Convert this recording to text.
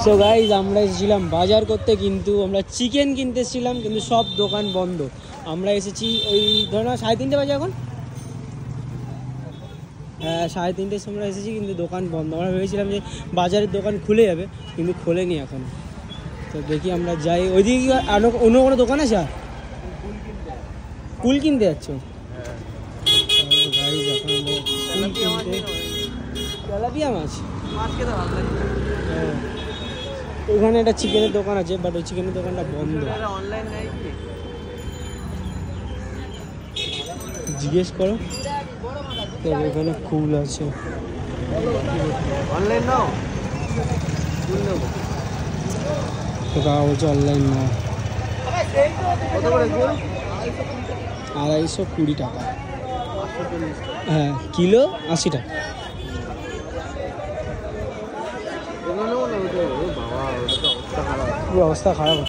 So guys আমরা এসেছিলাম বাজার করতে, কিন্তু আমরা চিকেন কিনতে এসেছিলাম, কিন্তু সব দোকান বন্ধ। আমরা এসেছি ওই ধরো 3:30 বাজে এখন, হ্যাঁ 3:30টার সময় এসেছি, কিন্তু দোকান বন্ধ। আমরা ভেবেছিলাম যে বাজারের দোকান খুলে যাবে, কিন্তু খোলেনি এখন। তো দেখি আমরা যাই ওইদিকে। কি অন্য কোনো দোকান আছে? আর কুল কিনতে যাচ্ছ? তেলাপিয়া মাছ, ওখানে একটা চিকেনের দোকান আছে, বাট ওই চিকেনের দোকানটা বন্ধ। জিজ্ঞেস করো, ওখানে কুল আছে। অনলাইন নাও, বলছে অনলাইন না। 220 টাকা, হ্যাঁ কিলো 80 টাকা। বাবা অবস্থা খারাপ। অবস্থা খারাপ।